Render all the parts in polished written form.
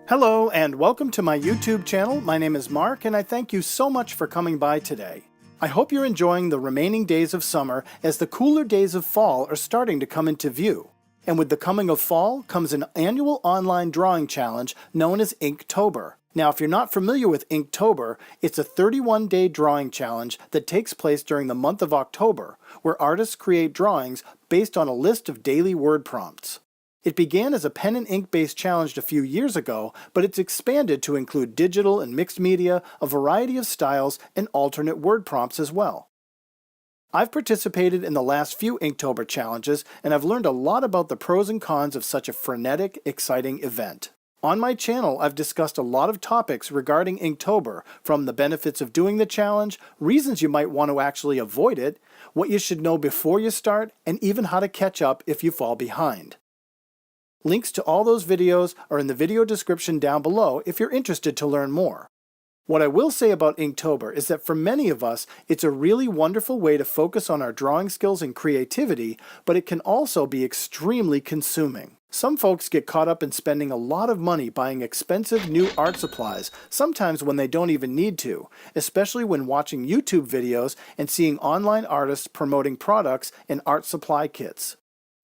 Hello and welcome to my YouTube channel. My name is Mark and I thank you so much for coming by today. I hope you're enjoying the remaining days of summer as the cooler days of fall are starting to come into view. And with the coming of fall comes an annual online drawing challenge known as Inktober. Now, if you're not familiar with Inktober, it's a 31-day drawing challenge that takes place during the month of October, where artists create drawings based on a list of daily word prompts. It began as a pen and ink-based challenge a few years ago, but it's expanded to include digital and mixed media, a variety of styles, and alternate word prompts as well. I've participated in the last few Inktober challenges, and I've learned a lot about the pros and cons of such a frenetic, exciting event. On my channel, I've discussed a lot of topics regarding Inktober, from the benefits of doing the challenge, reasons you might want to actually avoid it, what you should know before you start, and even how to catch up if you fall behind. Links to all those videos are in the video description down below if you're interested to learn more. What I will say about Inktober is that for many of us, it's a really wonderful way to focus on our drawing skills and creativity, but it can also be extremely consuming. Some folks get caught up in spending a lot of money buying expensive new art supplies, sometimes when they don't even need to, especially when watching YouTube videos and seeing online artists promoting products and art supply kits.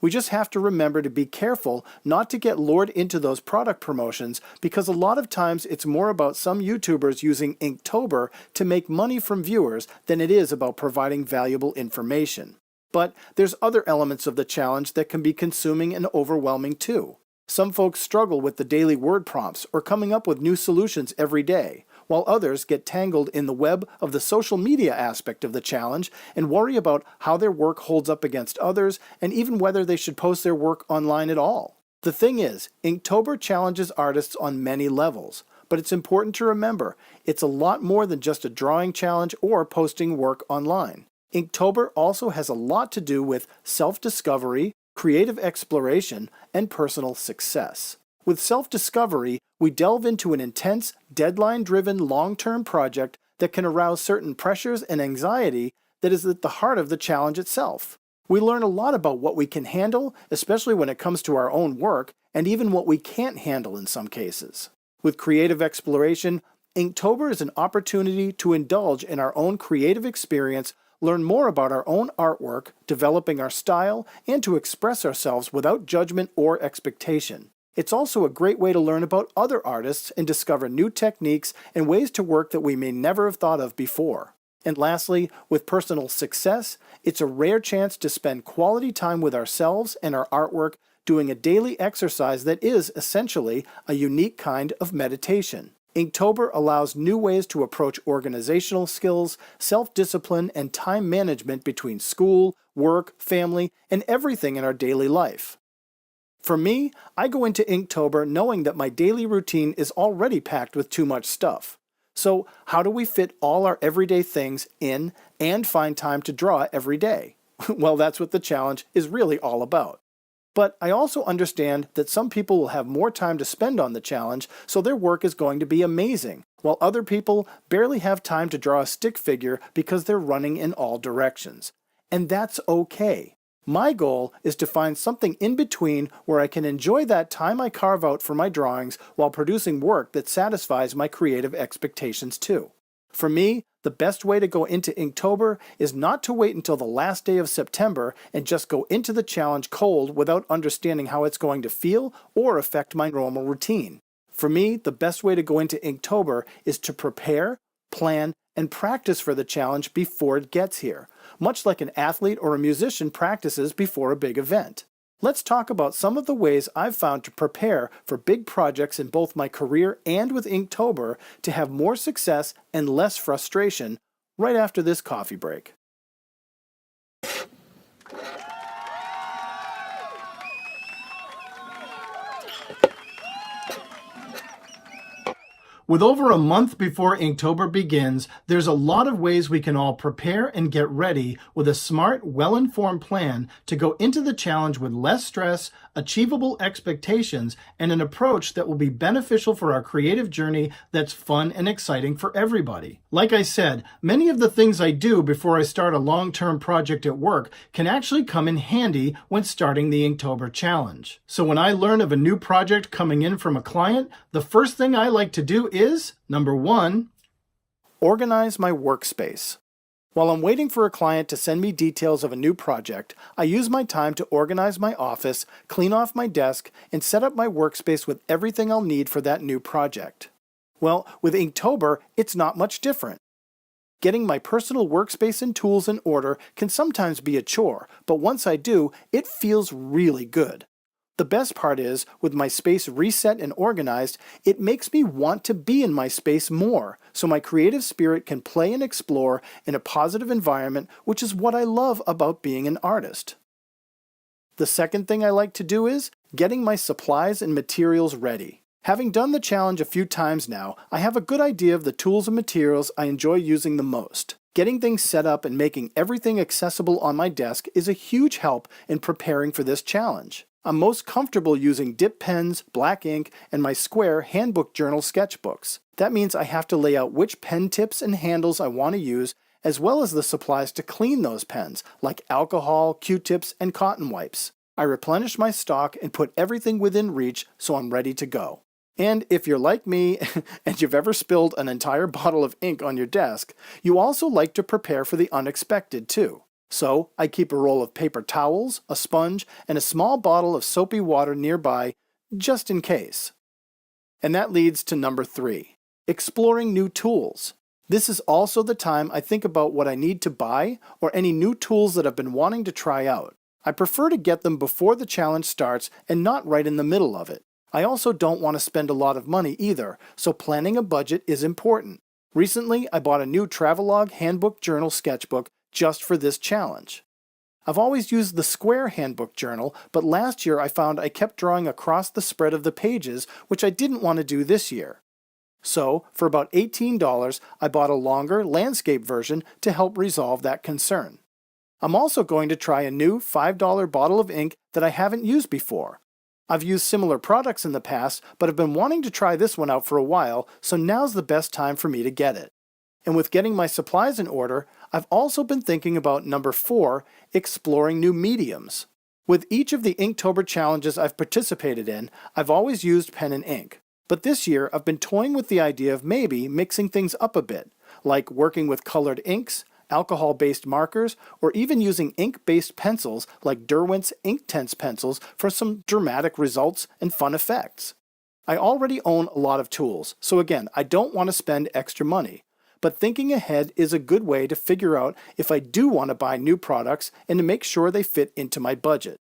We just have to remember to be careful not to get lured into those product promotions, because a lot of times it's more about some YouTubers using Inktober to make money from viewers than it is about providing valuable information. But there's other elements of the challenge that can be consuming and overwhelming too. Some folks struggle with the daily word prompts or coming up with new solutions every day, while others get tangled in the web of the social media aspect of the challenge and worry about how their work holds up against others and even whether they should post their work online at all. The thing is, Inktober challenges artists on many levels, but it's important to remember it's a lot more than just a drawing challenge or posting work online. Inktober also has a lot to do with self-discovery, creative exploration, and personal success. With self-discovery, we delve into an intense, deadline-driven long-term project that can arouse certain pressures and anxiety that is at the heart of the challenge itself. We learn a lot about what we can handle, especially when it comes to our own work, and even what we can't handle in some cases. With creative exploration, Inktober is an opportunity to indulge in our own creative experience, learn more about our own artwork, developing our style, and to express ourselves without judgment or expectation. It's also a great way to learn about other artists and discover new techniques and ways to work that we may never have thought of before. And lastly, with personal success, it's a rare chance to spend quality time with ourselves and our artwork, doing a daily exercise that is essentially a unique kind of meditation. Inktober allows new ways to approach organizational skills, self-discipline, and time management between school, work, family, and everything in our daily life. For me, I go into Inktober knowing that my daily routine is already packed with too much stuff. So how do we fit all our everyday things in and find time to draw every day? Well, that's what the challenge is really all about. But I also understand that some people will have more time to spend on the challenge, so their work is going to be amazing, while other people barely have time to draw a stick figure because they're running in all directions. And that's okay. My goal is to find something in between where I can enjoy that time I carve out for my drawings while producing work that satisfies my creative expectations too. For me, the best way to go into Inktober is not to wait until the last day of September and just go into the challenge cold without understanding how it's going to feel or affect my normal routine. For me, the best way to go into Inktober is to prepare, plan, and practice for the challenge before it gets here, much like an athlete or a musician practices before a big event. Let's talk about some of the ways I've found to prepare for big projects in both my career and with Inktober to have more success and less frustration right after this coffee break. With over a month before Inktober begins, there's a lot of ways we can all prepare and get ready with a smart, well-informed plan to go into the challenge with less stress, achievable expectations, and an approach that will be beneficial for our creative journey that's fun and exciting for everybody. Like I said, many of the things I do before I start a long-term project at work can actually come in handy when starting the Inktober challenge. So when I learn of a new project coming in from a client, the first thing I like to do is, number 1, organize my workspace. While I'm waiting for a client to send me details of a new project, I use my time to organize my office, clean off my desk, and set up my workspace with everything I'll need for that new project. Well, with Inktober, it's not much different. Getting my personal workspace and tools in order can sometimes be a chore, but once I do, it feels really good. The best part is, with my space reset and organized, it makes me want to be in my space more, so my creative spirit can play and explore in a positive environment, which is what I love about being an artist. The second thing I like to do is getting my supplies and materials ready. Having done the challenge a few times now, I have a good idea of the tools and materials I enjoy using the most. Getting things set up and making everything accessible on my desk is a huge help in preparing for this challenge. I'm most comfortable using dip pens, black ink, and my square handbook journal sketchbooks. That means I have to lay out which pen tips and handles I want to use, as well as the supplies to clean those pens, like alcohol, Q-tips, and cotton wipes. I replenish my stock and put everything within reach so I'm ready to go. And if you're like me and you've ever spilled an entire bottle of ink on your desk, you also like to prepare for the unexpected too. So I keep a roll of paper towels, a sponge, and a small bottle of soapy water nearby, just in case. And that leads to number 3, exploring new tools. This is also the time I think about what I need to buy or any new tools that I've been wanting to try out. I prefer to get them before the challenge starts and not right in the middle of it. I also don't want to spend a lot of money either, so planning a budget is important. Recently, I bought a new Travelogue Handbook Journal sketchbook just for this challenge. I've always used the square handbook journal, but last year I found I kept drawing across the spread of the pages, which I didn't want to do this year. So, for about $18, I bought a longer landscape version to help resolve that concern. I'm also going to try a new $5 bottle of ink that I haven't used before. I've used similar products in the past, but have been wanting to try this one out for a while, so now's the best time for me to get it. And with getting my supplies in order, I've also been thinking about number 4, exploring new mediums. With each of the Inktober challenges I've participated in, I've always used pen and ink. But this year, I've been toying with the idea of maybe mixing things up a bit, like working with colored inks, alcohol-based markers, or even using ink-based pencils like Derwent's Inktense pencils for some dramatic results and fun effects. I already own a lot of tools, so again, I don't want to spend extra money. But thinking ahead is a good way to figure out if I do want to buy new products and to make sure they fit into my budget.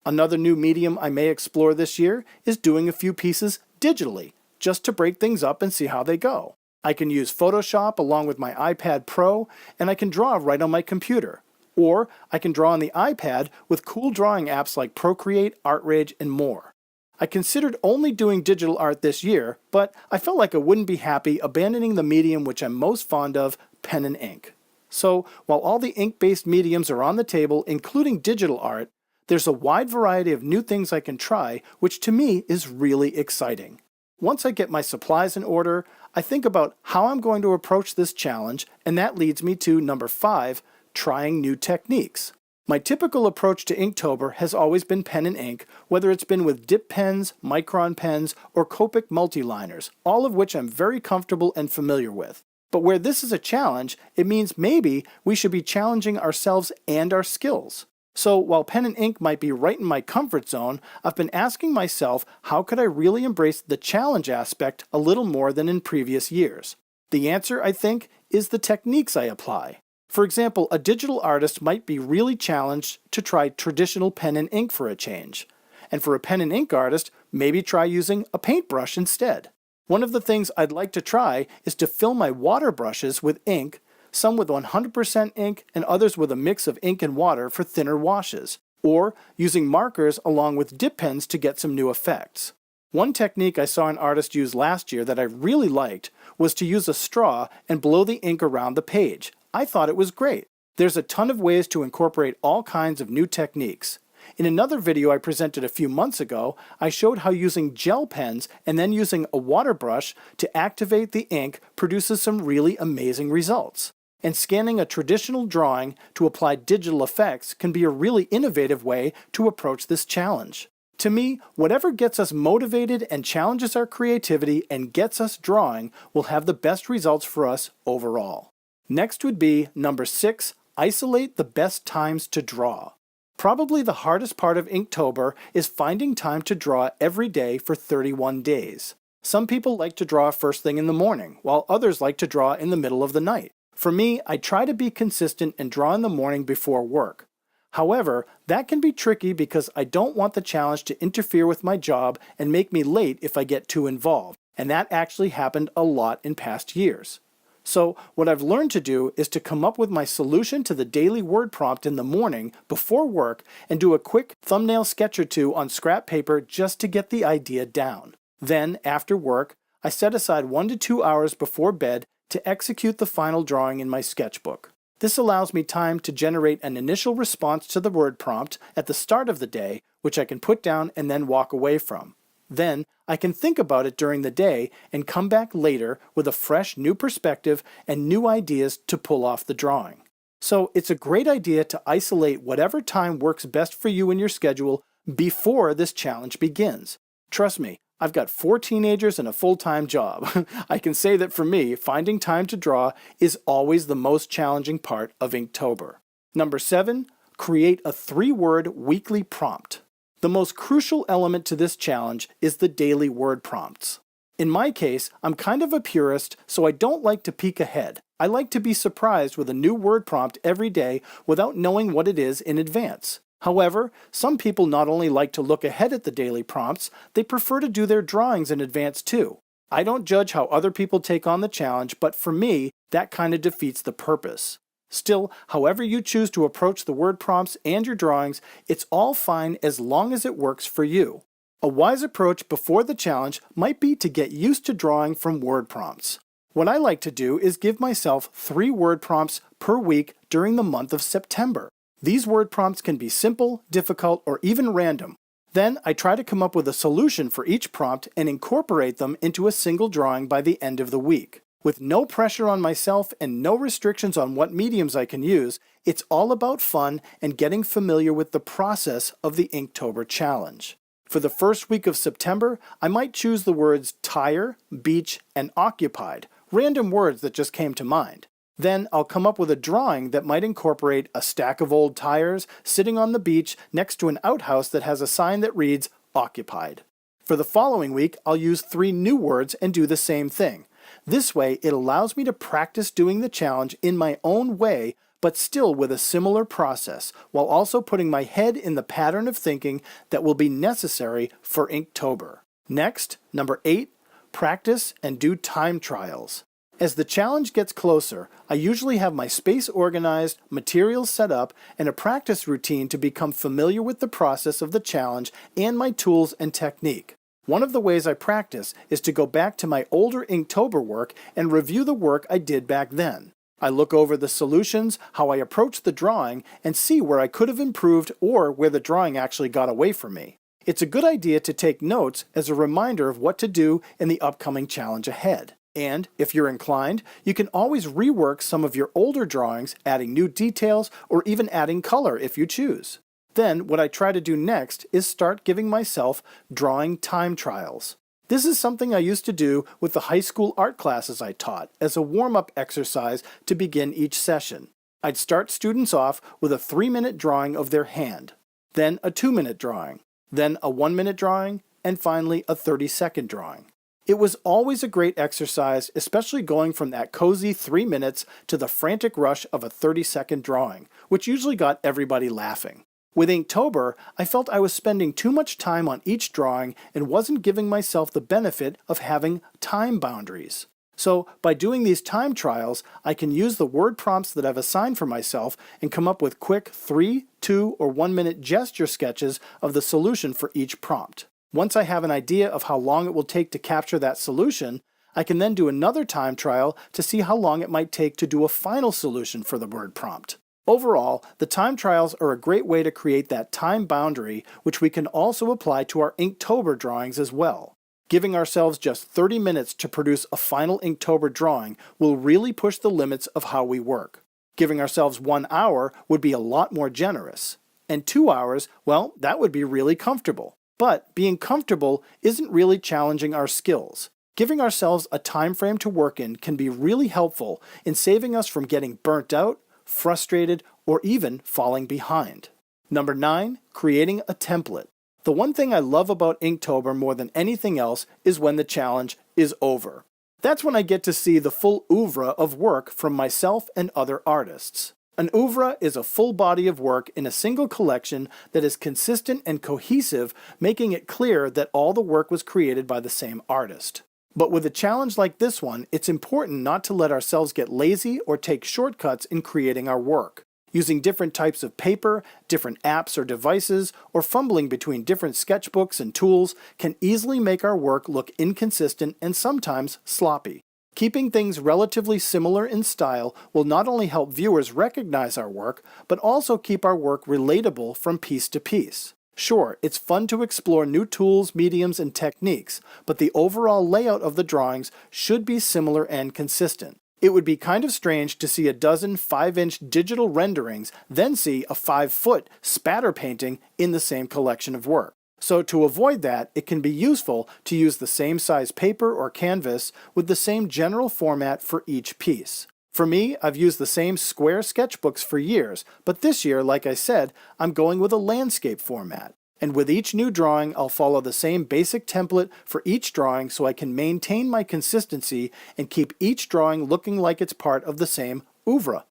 Another new medium I may explore this year is doing a few pieces digitally, just to break things up and see how they go. I can use Photoshop along with my iPad Pro, and I can draw right on my computer. Or I can draw on the iPad with cool drawing apps like Procreate, ArtRage, and more. I considered only doing digital art this year, but I felt like I wouldn't be happy abandoning the medium which I'm most fond of, pen and ink. So, while all the ink-based mediums are on the table, including digital art, there's a wide variety of new things I can try, which to me is really exciting. Once I get my supplies in order, I think about how I'm going to approach this challenge, and that leads me to number 5, trying new techniques. My typical approach to Inktober has always been pen and ink, whether it's been with dip pens, micron pens, or Copic multiliners, all of which I'm very comfortable and familiar with. But where this is a challenge, it means maybe we should be challenging ourselves and our skills. So while pen and ink might be right in my comfort zone, I've been asking myself how could I really embrace the challenge aspect a little more than in previous years. The answer, I think, is the techniques I apply. For example, a digital artist might be really challenged to try traditional pen and ink for a change. And for a pen and ink artist, maybe try using a paintbrush instead. One of the things I'd like to try is to fill my water brushes with ink, some with 100% ink and others with a mix of ink and water for thinner washes, or using markers along with dip pens to get some new effects. One technique I saw an artist use last year that I really liked was to use a straw and blow the ink around the page. I thought it was great. There's a ton of ways to incorporate all kinds of new techniques. In another video I presented a few months ago, I showed how using gel pens and then using a water brush to activate the ink produces some really amazing results. And scanning a traditional drawing to apply digital effects can be a really innovative way to approach this challenge. To me, whatever gets us motivated and challenges our creativity and gets us drawing will have the best results for us overall. Next would be number 6, isolate the best times to draw. Probably the hardest part of Inktober is finding time to draw every day for 31 days. Some people like to draw first thing in the morning, while others like to draw in the middle of the night. For me, I try to be consistent and draw in the morning before work. However, that can be tricky because I don't want the challenge to interfere with my job and make me late if I get too involved, and that actually happened a lot in past years. So what I've learned to do is to come up with my solution to the daily word prompt in the morning before work and do a quick thumbnail sketch or two on scrap paper just to get the idea down. Then, after work, I set aside 1 to 2 hours before bed to execute the final drawing in my sketchbook. This allows me time to generate an initial response to the word prompt at the start of the day, which I can put down and then walk away from. Then, I can think about it during the day and come back later with a fresh new perspective and new ideas to pull off the drawing. So it's a great idea to isolate whatever time works best for you in your schedule before this challenge begins. Trust me, I've got 4 teenagers and a full-time job. I can say that for me, finding time to draw is always the most challenging part of Inktober. Number 7, create a 3-word weekly prompt. The most crucial element to this challenge is the daily word prompts. In my case, I'm kind of a purist, so I don't like to peek ahead. I like to be surprised with a new word prompt every day without knowing what it is in advance. However, some people not only like to look ahead at the daily prompts, they prefer to do their drawings in advance too. I don't judge how other people take on the challenge, but for me, that kind of defeats the purpose. Still, however you choose to approach the word prompts and your drawings, it's all fine as long as it works for you. A wise approach before the challenge might be to get used to drawing from word prompts. What I like to do is give myself 3 word prompts per week during the month of September. These word prompts can be simple, difficult, or even random. Then I try to come up with a solution for each prompt and incorporate them into a single drawing by the end of the week. With no pressure on myself and no restrictions on what mediums I can use, it's all about fun and getting familiar with the process of the Inktober challenge. For the first week of September, I might choose the words tire, beach, and occupied, random words that just came to mind. Then I'll come up with a drawing that might incorporate a stack of old tires sitting on the beach next to an outhouse that has a sign that reads occupied. For the following week, I'll use 3 new words and do the same thing. This way, it allows me to practice doing the challenge in my own way, but still with a similar process, while also putting my head in the pattern of thinking that will be necessary for Inktober. Next, number 8, practice and do time trials. As the challenge gets closer, I usually have my space organized, materials set up, and a practice routine to become familiar with the process of the challenge and my tools and technique. One of the ways I practice is to go back to my older Inktober work and review the work I did back then. I look over the solutions, how I approached the drawing, and see where I could have improved or where the drawing actually got away from me. It's a good idea to take notes as a reminder of what to do in the upcoming challenge ahead. And, if you're inclined, you can always rework some of your older drawings, adding new details or even adding color if you choose. Then, what I try to do next is start giving myself drawing time trials. This is something I used to do with the high school art classes I taught as a warm-up exercise to begin each session. I'd start students off with a 3-minute drawing of their hand, then a 2-minute drawing, then a 1-minute drawing, and finally a 30-second drawing. It was always a great exercise, especially going from that cozy 3 minutes to the frantic rush of a 30-second drawing, which usually got everybody laughing. With Inktober, I felt I was spending too much time on each drawing and wasn't giving myself the benefit of having time boundaries. So, by doing these time trials, I can use the word prompts that I've assigned for myself and come up with quick 3, 2, or 1-minute gesture sketches of the solution for each prompt. Once I have an idea of how long it will take to capture that solution, I can then do another time trial to see how long it might take to do a final solution for the word prompt. Overall, the time trials are a great way to create that time boundary, which we can also apply to our Inktober drawings as well. Giving ourselves just 30 minutes to produce a final Inktober drawing will really push the limits of how we work. Giving ourselves 1 hour would be a lot more generous. And 2 hours, well, that would be really comfortable. But being comfortable isn't really challenging our skills. Giving ourselves a time frame to work in can be really helpful in saving us from getting burnt out, frustrated, or even falling behind. Number 9, creating a template. The one thing I love about Inktober more than anything else is when the challenge is over. That's when I get to see the full oeuvre of work from myself and other artists. An oeuvre is a full body of work in a single collection that is consistent and cohesive, making it clear that all the work was created by the same artist. But with a challenge like this one, it's important not to let ourselves get lazy or take shortcuts in creating our work. Using different types of paper, different apps or devices, or fumbling between different sketchbooks and tools can easily make our work look inconsistent and sometimes sloppy. Keeping things relatively similar in style will not only help viewers recognize our work, but also keep our work relatable from piece to piece. Sure, it's fun to explore new tools, mediums, and techniques, but the overall layout of the drawings should be similar and consistent. It would be kind of strange to see a dozen 5-inch digital renderings, then see a 5-foot spatter painting in the same collection of work. So to avoid that, it can be useful to use the same size paper or canvas with the same general format for each piece. For me, I've used the same square sketchbooks for years, but this year, like I said, I'm going with a landscape format. And with each new drawing, I'll follow the same basic template for each drawing so I can maintain my consistency and keep each drawing looking like it's part of the same oeuvre.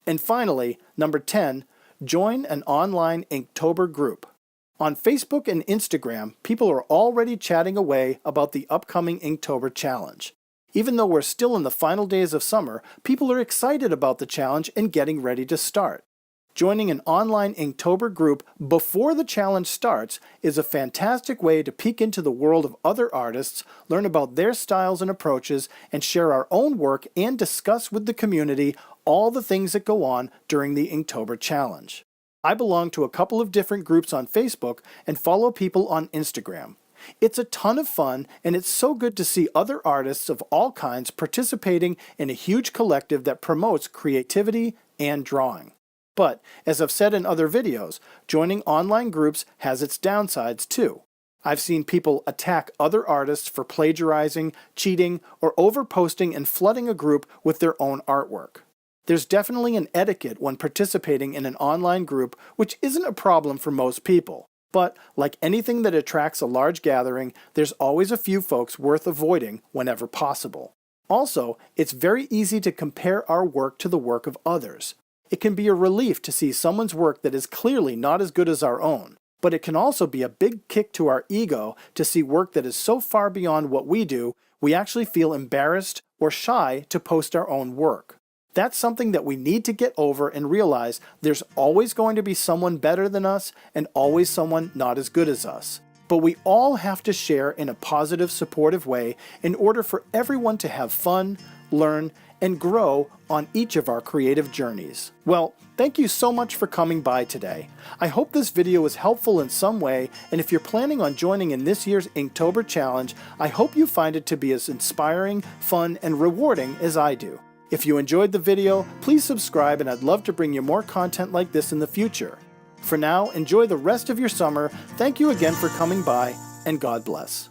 And finally, number 10, join an online Inktober group. On Facebook and Instagram, people are already chatting away about the upcoming Inktober challenge. Even though we're still in the final days of summer, people are excited about the challenge and getting ready to start. Joining an online Inktober group before the challenge starts is a fantastic way to peek into the world of other artists, learn about their styles and approaches, and share our own work and discuss with the community all the things that go on during the Inktober challenge. I belong to a couple of different groups on Facebook and follow people on Instagram. It's a ton of fun, and it's so good to see other artists of all kinds participating in a huge collective that promotes creativity and drawing. But, as I've said in other videos, joining online groups has its downsides too. I've seen people attack other artists for plagiarizing, cheating, or overposting and flooding a group with their own artwork. There's definitely an etiquette when participating in an online group, which isn't a problem for most people. But, like anything that attracts a large gathering, there's always a few folks worth avoiding whenever possible. Also, it's very easy to compare our work to the work of others. It can be a relief to see someone's work that is clearly not as good as our own, but it can also be a big kick to our ego to see work that is so far beyond what we do, we actually feel embarrassed or shy to post our own work. That's something that we need to get over and realize there's always going to be someone better than us and always someone not as good as us. But we all have to share in a positive, supportive way in order for everyone to have fun, learn, and grow on each of our creative journeys. Well, thank you so much for coming by today. I hope this video was helpful in some way, and if you're planning on joining in this year's Inktober challenge, I hope you find it to be as inspiring, fun, and rewarding as I do. If you enjoyed the video, please subscribe, and I'd love to bring you more content like this in the future. For now, enjoy the rest of your summer. Thank you again for coming by, and God bless.